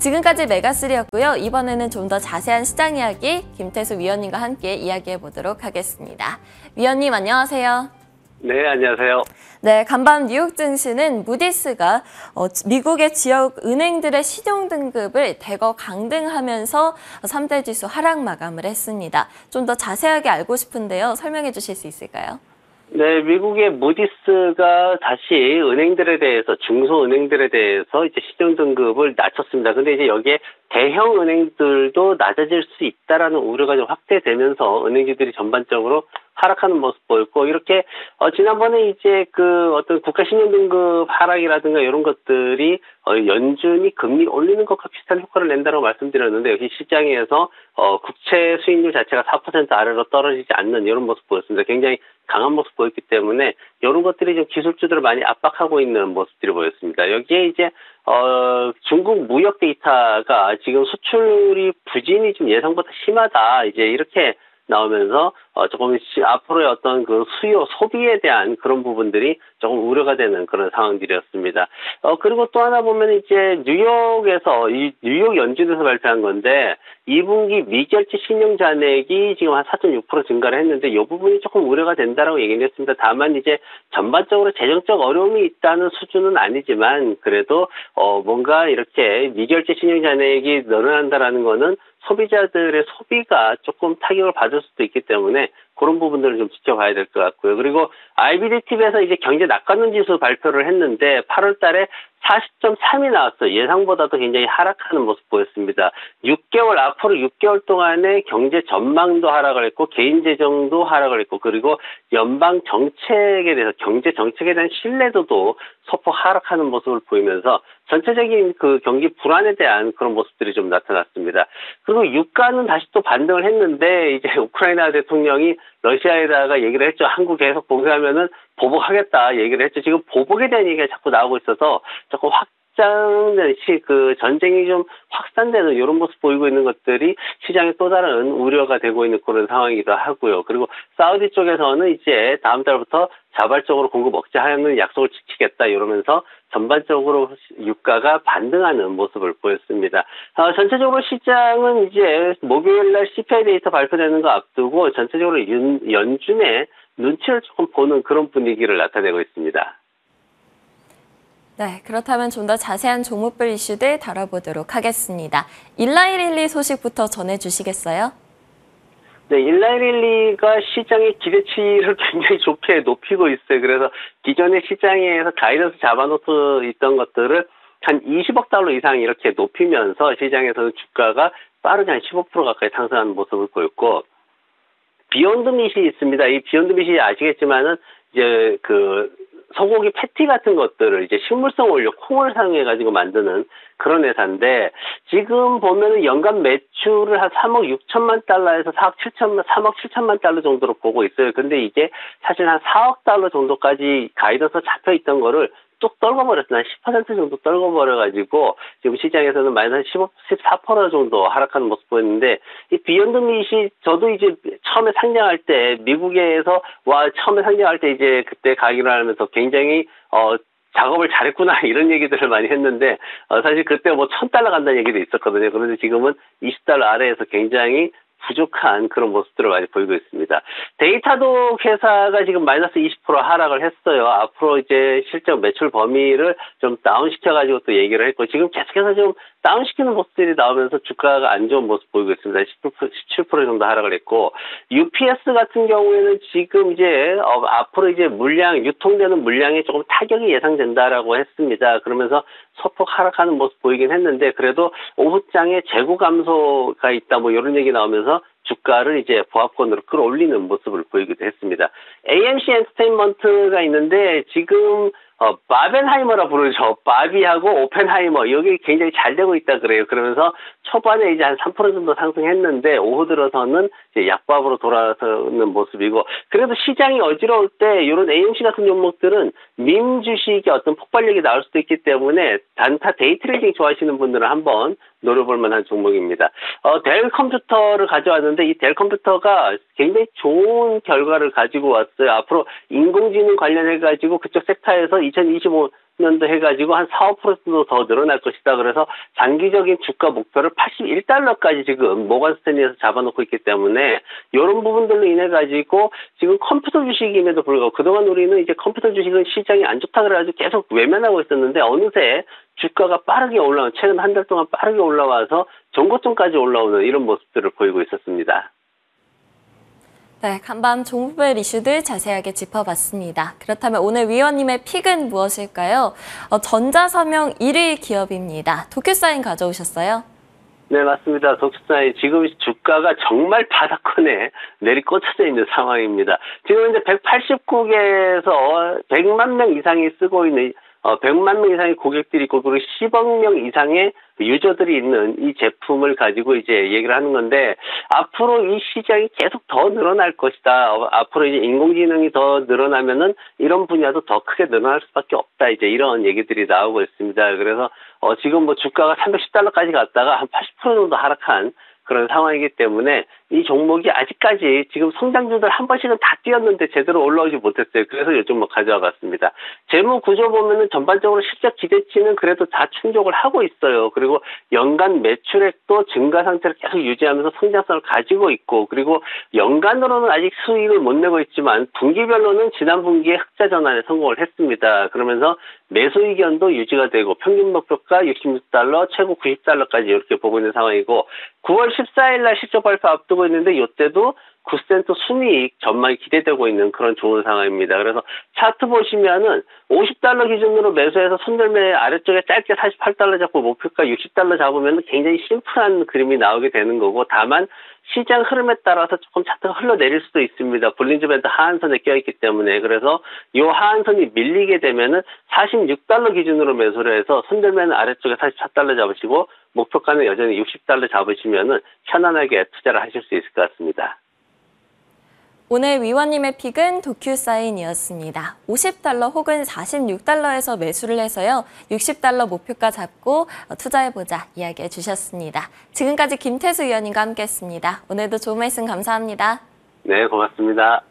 지금까지 메가3였고요. 이번에는 좀 더 자세한 시장 이야기 김태수 위원님과 함께 이야기해 보도록 하겠습니다. 위원님 안녕하세요. 네, 안녕하세요. 네, 간밤 뉴욕 증시는 무디스가 미국의 지역 은행들의 신용 등급을 대거 강등하면서 3대 지수 하락 마감을 했습니다. 좀 더 자세하게 알고 싶은데요. 설명해 주실 수 있을까요? 네, 미국의 무디스가 다시 은행들에 대해서, 중소은행들에 대해서 이제 신용 등급을 낮췄습니다. 근데 이제 여기에 대형 은행들도 낮아질 수 있다라는 우려가 좀 확대되면서 은행주들이 전반적으로 하락하는 모습 보였고, 이렇게, 지난번에 이제 어떤 국가 신용 등급 하락이라든가 이런 것들이, 연준이 금리 올리는 것과 비슷한 효과를 낸다고 말씀드렸는데, 여기 시장에서, 국채 수익률 자체가 4% 아래로 떨어지지 않는 이런 모습 보였습니다. 굉장히 강한 모습 보였기 때문에, 이런 것들이 좀 기술주들을 많이 압박하고 있는 모습들이 보였습니다. 여기에 이제, 중국 무역 데이터가 지금 수출이 부진이 좀 예상보다 심하다. 이제 이렇게 나오면서 조금 앞으로의 어떤 수요 소비에 대한 그런 부분들이 조금 우려가 되는 그런 상황들이었습니다. 그리고 또 하나 보면 이제 뉴욕에서 뉴욕 연준에서 발표한 건데 2분기 미결제 신용 잔액이 지금 한 4.6% 증가를 했는데 이 부분이 조금 우려가 된다라고 얘기를 했습니다. 다만 이제 전반적으로 재정적 어려움이 있다는 수준은 아니지만 그래도 뭔가 이렇게 미결제 신용 잔액이 늘어난다라는 거는 소비자들의 소비가 조금 타격을 받을 수도 있기 때문에 그런 부분들을 좀 지켜봐야 될 것 같고요. 그리고 IBDT에서 이제 경제 낙관론 지수 발표를 했는데 8월 달에 40.3이 나왔어요. 예상보다도 굉장히 하락하는 모습 보였습니다. 앞으로 6개월 동안의 경제 전망도 하락을 했고 개인 재정도 하락을 했고 그리고 연방 정책에 대해서 경제 정책에 대한 신뢰도도 소폭 하락하는 모습을 보이면서 전체적인 경기 불안에 대한 그런 모습들이 좀 나타났습니다. 그리고 유가는 다시 또 반등을 했는데 이제 우크라이나 대통령이 러시아에다가 얘기를 했죠. 한국 계속 봉쇄하면은 보복하겠다 얘기를 했죠. 지금 보복에 대한 얘기가 자꾸 나오고 있어서 조금 확장된 전쟁이 좀 확산되는 이런 모습 보이고 있는 것들이 시장에 또 다른 우려가 되고 있는 그런 상황이기도 하고요. 그리고 사우디 쪽에서는 이제 다음 달부터 자발적으로 공급 억제하는 약속을 지키겠다 이러면서 전반적으로 유가가 반등하는 모습을 보였습니다. 전체적으로 시장은 이제 목요일날 CPI 데이터 발표되는 거 앞두고 전체적으로 연준의 눈치를 조금 보는 그런 분위기를 나타내고 있습니다. 네, 그렇다면 좀 더 자세한 종목별 이슈들 다뤄보도록 하겠습니다. 일라이릴리 소식부터 전해주시겠어요? 네, 일라이릴리가 시장의 기대치를 굉장히 좋게 높이고 있어요. 그래서 기존의 시장에서 가이던스 잡아놓고 있던 것들을 한 20억 달러 이상 이렇게 높이면서 시장에서는 주가가 빠르게 한 15% 가까이 상승하는 모습을 보였고, 비욘드 밑이 있습니다. 이 비욘드 밑이 아시겠지만은 이제 소고기 패티 같은 것들을 이제 식물성 원료 콩을 사용해가지고 만드는 그런 회사인데 지금 보면은 연간 매출을 한 3억 6천만 달러에서 3억 7천만 달러 정도로 보고 있어요. 근데 이게 사실 한 4억 달러 정도까지 가이드에서 잡혀 있던 거를 뚝 떨궈버렸어요. 한 10% 정도 떨궈버려가지고 지금 시장에서는 마이너스 14% 정도 하락하는 모습 보였는데 이 비욘드 밑이 저도 이제 처음에 상장할 때 미국에서 처음에 상장할 때 이제 그때 가기로 하면서 굉장히 작업을 잘했구나 이런 얘기들을 많이 했는데 사실 그때 뭐 $1,000 간다는 얘기도 있었거든요. 그런데 지금은 $20 아래에서 굉장히 부족한 그런 모습들을 많이 보이고 있습니다. 데이터독 회사가 지금 마이너스 20% 하락을 했어요. 앞으로 이제 실적 매출 범위를 좀 다운시켜가지고 또 얘기를 했고 지금 계속해서 좀 다운시키는 모습들이 나오면서 주가가 안 좋은 모습 보이고 있습니다. 17% 정도 하락을 했고 UPS 같은 경우에는 지금 이제 앞으로 이제 유통되는 물량에 조금 타격이 예상된다라고 했습니다. 그러면서 소폭 하락하는 모습 보이긴 했는데 그래도 오후장에 재고 감소가 있다 뭐 이런 얘기 나오면서 주가를 이제 보합권으로 끌어올리는 모습을 보이기도 했습니다. AMC 엔터테인먼트가 있는데 지금 바벤하이머라 부르죠. 바비하고 오펜하이머 여기 굉장히 잘 되고 있다 그래요. 그러면서 초반에 이제 한 3% 정도 상승했는데 오후 들어서는 이제 약밥으로 돌아서는 모습이고 그래도 시장이 어지러울 때 이런 AMC 같은 종목들은 밈 주식의 어떤 폭발력이 나올 수도 있기 때문에 단타 데이 트레이딩 좋아하시는 분들은 한번 노려볼 만한 종목입니다. 델 컴퓨터를 가져왔는데 이 델 컴퓨터가 굉장히 좋은 결과를 가지고 왔어요. 앞으로 인공지능 관련해가지고 그쪽 섹터에서 2025년도 해가지고 한 4, 5%도 더 늘어날 것이다. 그래서 장기적인 주가 목표를 81달러까지 지금 모건 스탠리에서 잡아놓고 있기 때문에 이런 부분들로 인해 가지고 지금 컴퓨터 주식임에도 불구하고 그동안 우리는 이제 컴퓨터 주식은 시장이 안 좋다 그래가지고 계속 외면하고 있었는데 어느새 주가가 빠르게 올라온 최근 한 달 동안 빠르게 올라와서 전고점까지 올라오는 이런 모습들을 보이고 있었습니다. 네, 간밤 종목별 이슈들 자세하게 짚어봤습니다. 그렇다면 오늘 위원님의 픽은 무엇일까요? 전자서명 1위 기업입니다. 도큐사인 가져오셨어요? 네, 맞습니다. 독수사의 지금 주가가 정말 바닥권에 내리꽂혀져 있는 상황입니다. 지금 이제 189개에서 100만 명 이상이 쓰고 있는 100만 명 이상의 고객들이 있고 그리고 10억 명 이상의 유저들이 있는 이 제품을 가지고 이제 얘기를 하는 건데 앞으로 이 시장이 계속 더 늘어날 것이다. 앞으로 이제 인공지능이 더 늘어나면은 이런 분야도 더 크게 늘어날 수밖에 없다. 이제 이런 얘기들이 나오고 있습니다. 그래서 지금 뭐 주가가 310달러까지 갔다가 한 80% 정도 하락한 그런 상황이기 때문에 이 종목이 아직까지 지금 성장주들 한 번씩은 다 뛰었는데 제대로 올라오지 못했어요. 그래서 요즘 뭐 가져와 봤습니다. 재무 구조 보면은 전반적으로 실적 기대치는 그래도 다 충족을 하고 있어요. 그리고 연간 매출액도 증가 상태를 계속 유지하면서 성장성을 가지고 있고 그리고 연간으로는 아직 수익을 못 내고 있지만 분기별로는 지난 분기에 흑자 전환에 성공을 했습니다. 그러면서 매수 의견도 유지가 되고 평균 목표가 66달러, 최고 90달러까지 이렇게 보고 있는 상황이고 9월 14일 날 실적 발표 앞두고 있는데 이때도 9센트 순이익 전망이 기대되고 있는 그런 좋은 상황입니다. 그래서 차트 보시면은 50달러 기준으로 매수해서 손절매 아래쪽에 짧게 48달러 잡고 목표가 60달러 잡으면 굉장히 심플한 그림이 나오게 되는 거고 다만 시장 흐름에 따라서 조금 차트가 흘러내릴 수도 있습니다. 볼린저 밴드 하한선에 껴있기 때문에 그래서 이 하한선이 밀리게 되면은 46달러 기준으로 매수를 해서 손절매는 아래쪽에 44달러 잡으시고 목표가는 여전히 60달러 잡으시면은 편안하게 투자를 하실 수 있을 것 같습니다. 오늘 위원님의 픽은 도큐사인이었습니다. 50달러 혹은 46달러에서 매수를 해서요. 60달러 목표가 잡고 투자해보자 이야기해 주셨습니다. 지금까지 김태수 위원님과 함께했습니다. 오늘도 좋은 말씀 감사합니다. 네, 고맙습니다.